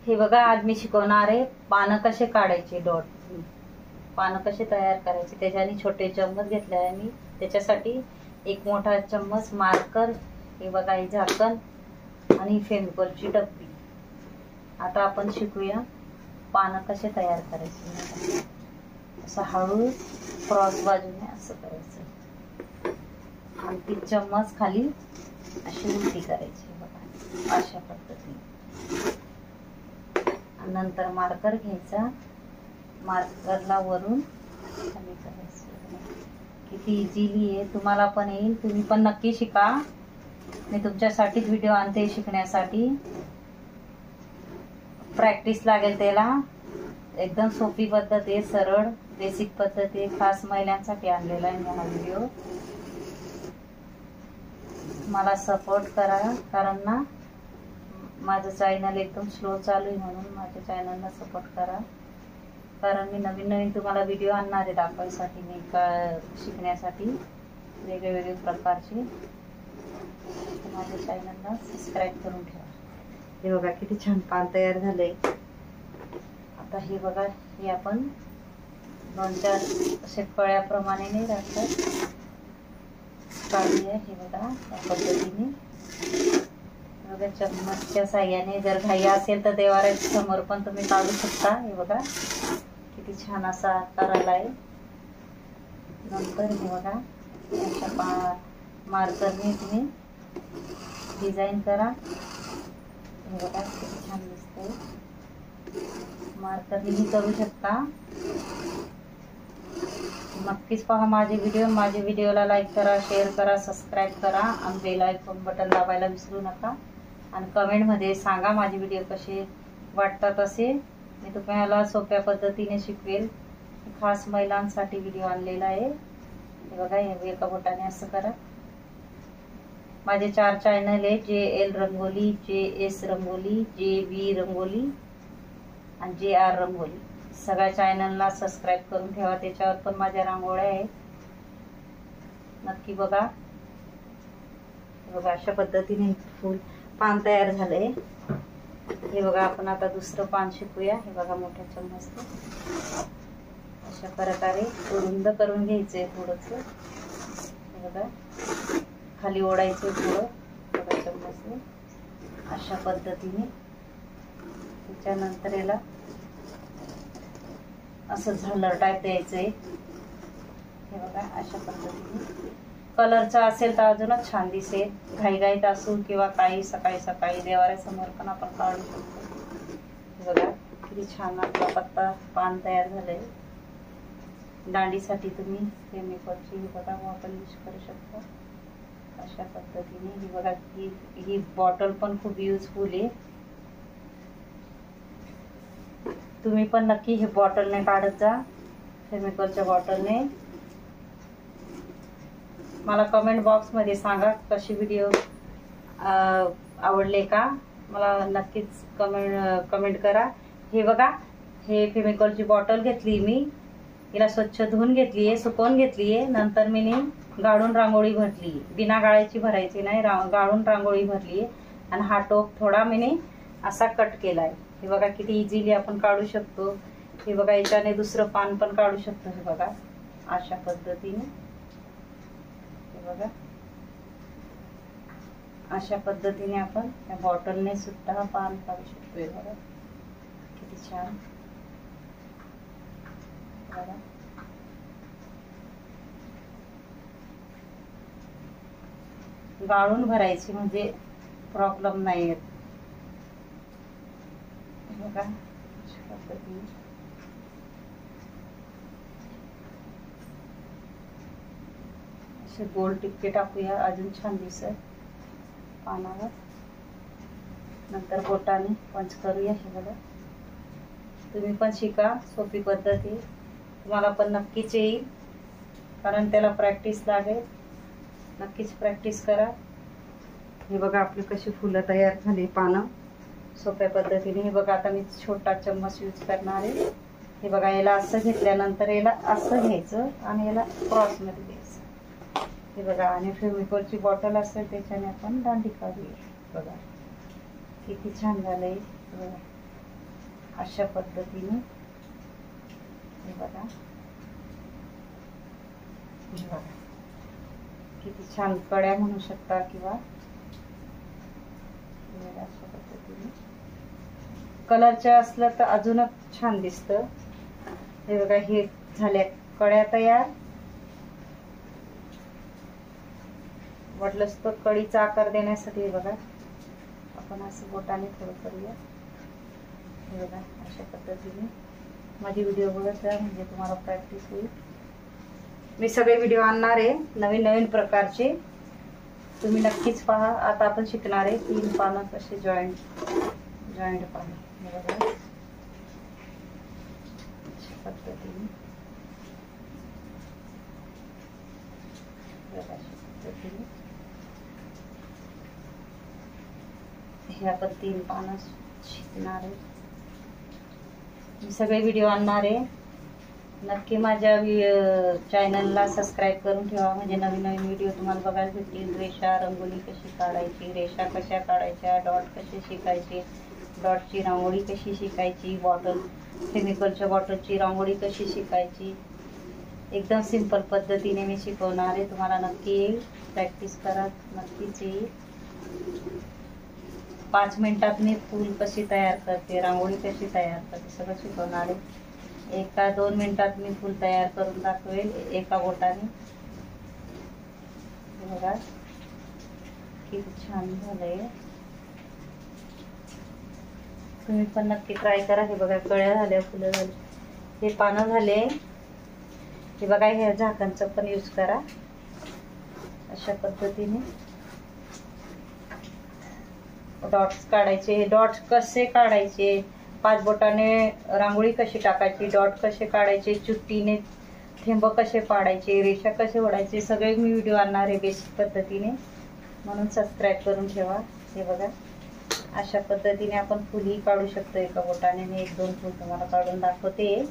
हे बघा, आज मी शिकवणार आहे पानं कसे काढायचे, डॉट पानं कसे तयार करायचे। त्याच्याने छोटे चम्मच घेतले आहे मी, त्याच्यासाठी एक मोठा चम्मच मार्कर, हे बघा हे झाकण आणि फेविकॉलची डब्बी। आता आपण शिकूया पानं कसे तयार करायचे। असं हळू क्रॉस बाजूने असं करायचं आणि ती चम्मच खाली अशी उलटी करायची बघा, अशा पद्धतीने। नंतर मार्कर घ्यायचा, मार्करला वरून खाली करायचं। किती इझिली आहे, तुम्हाला पण येईल, तुम्ही पण नक्की शिका। मी तुमच्यासाठीच व्हिडिओ आणते शिकण्यासाठी, प्रॅक्टिस लागेल त्याला। एकदम सोपी पद्धत आहे, सरळ बेसिक पद्धत आहे, खास महिलांसाठी आणलेला आहे मी हा व्हिडिओ। मला सपोर्ट करा, कारण ना माझं चॅनल एकदम स्लो चालू आहे, म्हणून माझ्या चॅनलला सपोर्ट करा। कारण मी नवीन नवीन तुम्हाला व्हिडिओ आणणार आहे दाखवायसाठी, मी शिकण्यासाठी वेगवेगळे प्रकारचे। माझ्या चॅनलला सबस्क्राईब करून ठेवा। हे बघा किती छान पान तयार झालंय। आता हे बघा, हे आपण 2-4 असे फळ्याप्रमाणे नाही राहतात, काढूया। हे बघा या पद्धतीने, बघा चम्मचच्या साह्याने, जर घाई असेल तर देवाऱ्याच्या समोर पण तुम्ही काढू शकता। हे बघा किती छान असा आकार आलाय। नंतर हे बघा अशा मार्करने तुम्ही डिझाईन करा। हे बघा किती छान दिसतंय, मार्करने करू शकता। नक्कीच पहा माझे व्हिडिओ। माझ्या व्हिडिओला लाईक करा, शेअर करा, सबस्क्राईब करा आणि बेल आयकॉन बटन दाबायला विसरू नका। आणि कमेंटमध्ये सांगा माझे व्हिडिओ कसे वाटतात असे, मी तुम्हाला सोप्या पद्धतीने शिकवेल। खास महिलांसाठी व्हिडिओ आणलेला आहे। हे बघा, हे एका बोटाने असं करा। माझे 4 चॅनल आहे, JL rangoli, JS rangoli, JV rangoli आणि JR रंगोली। सगळ्या चॅनलला सबस्क्राईब करून ठेवा, त्याच्यावर पण माझ्या रांगोळ्या आहेत, नक्की बघा। बघा अशा पद्धतीने फुल पान तयार झाले। हे बघा, आपण आता दुसरं पान शिकूया। हे बघा मोठ्या चम्मचने अशा प्रकारे रुंद करून घ्यायचंय थोडंस। हे बघा खाली ओढायचं थोडं, बघा चम्मचने अशा पद्धतीने। त्याच्यानंतर याला असं झालर टाईप द्यायचंय। हे बघा अशा पद्धतीने, कलरचा असेल तर अजूनच छान दिसेल। घाईघाईत असू किंवा काही सकाळी सकाळी देवाऱ्यासमोर पण आपण काढू शकतो। हे बघा किती छान आपला पत्ता पान तयार झालंय। दांडीसाठी तुम्ही केमिकलची हे बघा बॉटल यूज करू शकता अशा पद्धतीने। ही बघा ही बॉटल पण खूप युजफुल आहे, तुम्ही पण नक्की हे बॉटलने काढत जा, केमिकलच्या बॉटलने। मला कमेंट बॉक्स मध्ये सांगा कशी व्हिडिओ आवडले का, मला नक्कीच कमेंट करा। हे बघा, हे केमिकलची बॉटल घेतली मी, हिला स्वच्छ धुवून घेतली आहे, सुकवून घेतली आहे। नंतर मी गाळून रांगोळी भरली, बिना गाळायची भरायची नाही, गाळून रांगोळी भरली आहे। आणि हा टोप थोडा मी असा कट केलाय। हे बघा किती इझिली आपण काढू शकतो। हे बघा याच्याने दुसरं पान पण काढू शकतो। हे बघा अशा पद्धतीने, हे बघा अशा पद्धतीने आपण त्या बॉटलने सुद्धा पान काढू शकतो। हे बघा किती छान, बघा गाळून भरायची म्हणजे प्रॉब्लेम नाही येत। बघा अशा पद्धतीने असे गोल टिपके टाकूया, अजून छान दिसेल पानावर। नंतर बोटाने पंच करूया। हे बघा तुम्ही पण शिका, सोपी पद्धत आहे, तुम्हाला पण नक्कीच येईल, कारण त्याला प्रॅक्टिस लागेल। नक्कीच प्रॅक्टिस करा। हे बघा आपली कशी फुलं तयार झाली, पानं सोप्या पद्धतीने। हे बघा आता मी छोटा चम्मच यूज करणार आहे। हे बघा याला असं घेतल्यानंतर याला असं घ्यायचं आणि याला क्रॉस मध्ये द्यायचं। हे बघा, आणि फेविकॉलची बॉटल असेल त्याच्याने आपण दांडी काढूया। बघा किती छान झालंय, बघा अशा पद्धतीने हे बघा, हे बघा किती छान कड्या म्हणू शकता किंवा अशा पद्धतीने कलरच्या असलं तर अजूनच छान दिसतं. हे बघा, हे झाल्या कड्या तयार. वाटलंच तर कळीचा आकार देण्यासाठी हे बघा आपण असं बोटाने थोडं करूया. हे बघा अशा पद्धतीने माझी व्हिडिओ बघत राहा, म्हणजे तुम्हाला प्रॅक्टिस होईल. मी सगळे व्हिडिओ आणणार आहे नवीन नवीन प्रकारचे, तुम्ही नक्कीच पहा. आता आपण शिकणार आहे 3 पानं कसे जॉईंट पानं. हे बघा अशा पद्धतीने, हे आपण 3 पानं शिकणार आहे. मी सगळे व्हिडिओ आणणार आहे. नक्की माझ्या चॅनलला सबस्क्राईब करून ठेवा, म्हणजे नवीन नवीन व्हिडिओ तुम्हाला बघायला भेटतील. रेषा रंगोली कशी काढायची, रेषा कशा काढायच्या, डॉट कसे शिकायचे, डॉटची रांगोळी कशी शिकायची, बॉटल केमिकलच्या बॉटलची रांगोळी कशी शिकायची, एकदम सिंपल पद्धतीने मी शिकवणार आहे. तुम्हाला नक्की येईल, प्रॅक्टिस करा, नक्कीच येईल. 5 मिनिटात मी फूल कशी तयार करते, रांगोळी कशी तयार करते, सगळं शिकवणार आहे. 1-2 मिनिटात मी फूल तयार करून दाखवेल एका बोटाने. बघा किती छान झालंय, तुम्ही पण नक्की ट्राय करा. हे बघा कळ्या झाल्या, फुलं झाली, हे पानं झाले. हे बघा, ह्या झाकणचं पण यूज करा. अशा पद्धतीने डॉट्स काढायचे. डॉट्स कसे काढायचे, 5 बोटाने रांगोळी कशी टाकायची, डॉट कसे काढायचे, चुट्टीने थेंब कसे पाडायचे, रेषा कसे ओढायचे, सगळे मी व्हिडिओ आणणार आहे बेसिक पद्धतीने, म्हणून सबस्क्राईब करून ठेवा. हे बघा अशा पद्धतीने आपण फुलही काढू शकतो एका बोटाने. मी 1-2 फूल तुम्हाला काढून दाखवते,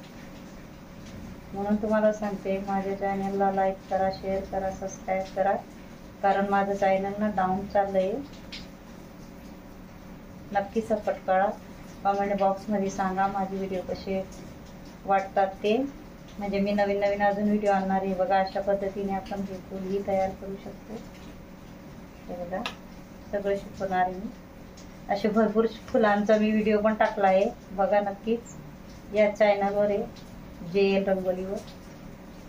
म्हणून तुम्हाला सांगते माझ्या चॅनलला लाईक करा, शेअर करा, सबस्क्राईब करा, कारण माझं चॅनल ना डाऊन चाललंय. नक्की सपोर्ट करा. कमेंट बॉक्समध्ये सांगा माझे व्हिडिओ कसे वाटतात ते, म्हणजे मी नवीन नवीन अजून व्हिडिओ आणणार आहे. बघा अशा पद्धतीने आपण हे फूलही तयार करू शकतो. हे बघा सगळं शिकवणार आहे मी. असे भरपूर फुलांचा मी व्हिडिओ पण टाकला आहे, बघा नक्कीच या चॅनलवर आहे, JL रंगोलीवर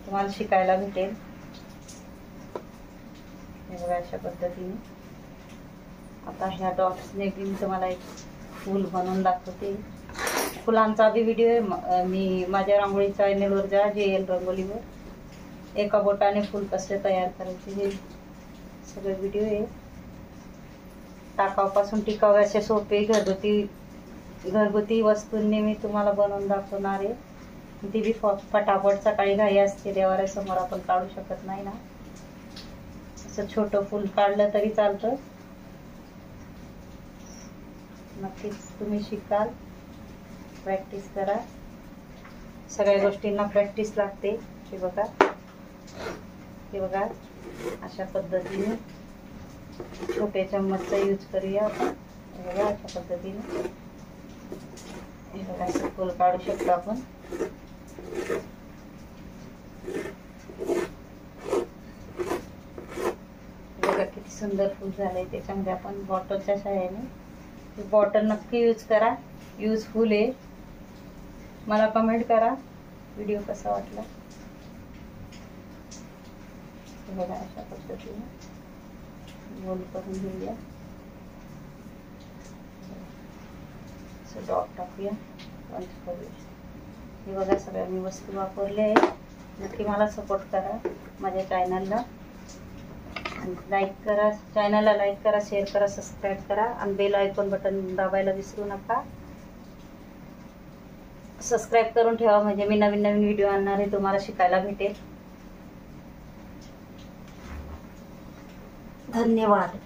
तुम्हाला शिकायला भेटेल. हे बघा अशा पद्धतीने. आता ह्या डॉट्सने मी तुम्हाला एक फूल बनवून दाखवते. फुलांचा बी व्हिडिओ मी माझ्या रांगोळी चॅनलवर जा, JL रंगोलीवर. एका बोटाने फूल कसे तयार करायचे हे सगळे व्हिडिओ आहे. टाकावापासून टिकावे असे सोपे घरगुती वस्तूंनी मी तुम्हाला बनवून दाखवणार आहे. ती बी फटाफट, सकाळी घाई असते, देवाऱ्यासमोर आपण काढू शकत नाही ना. असं छोटं फूल काढलं तरी चालतं. नक्कीच तुम्ही शिकाल, प्रॅक्टिस करा. सगळ्या गोष्टींना प्रॅक्टिस लागते. हे बघा, हे बघा अशा पद्धतीने छोटे चम्मचचा यूज करूया आपण. हे बघा अशा पद्धतीने, हे बघा असं फूल काढू शकतो आपण. बघा किती सुंदर फूल झालंय. त्याच्यामध्ये आपण बॉटलच्या सहाय्याने, बॉटल नक्की यूज करा, युजफुल आहे. मला कमेंट करा व्हिडिओ कसा वाटला. बघा अशा पद्धतीने गोल करून घेऊया. डॉट टाकूया, पंच करूया. हे बघा सगळ्या मी वस्तू वापरले आहे. नक्की मला सपोर्ट करा माझ्या चॅनलला, लाईक करा, चॅनलला लाईक करा, शेअर करा, सबस्क्राईब करा आणि बेल आयकॉन बटन दाबायला विसरू नका. सबस्क्राईब करून ठेवा, म्हणजे मी नवीन नवीन व्हिडिओ आणणार आहे, तुम्हाला शिकायला भेटेल. धन्यवाद.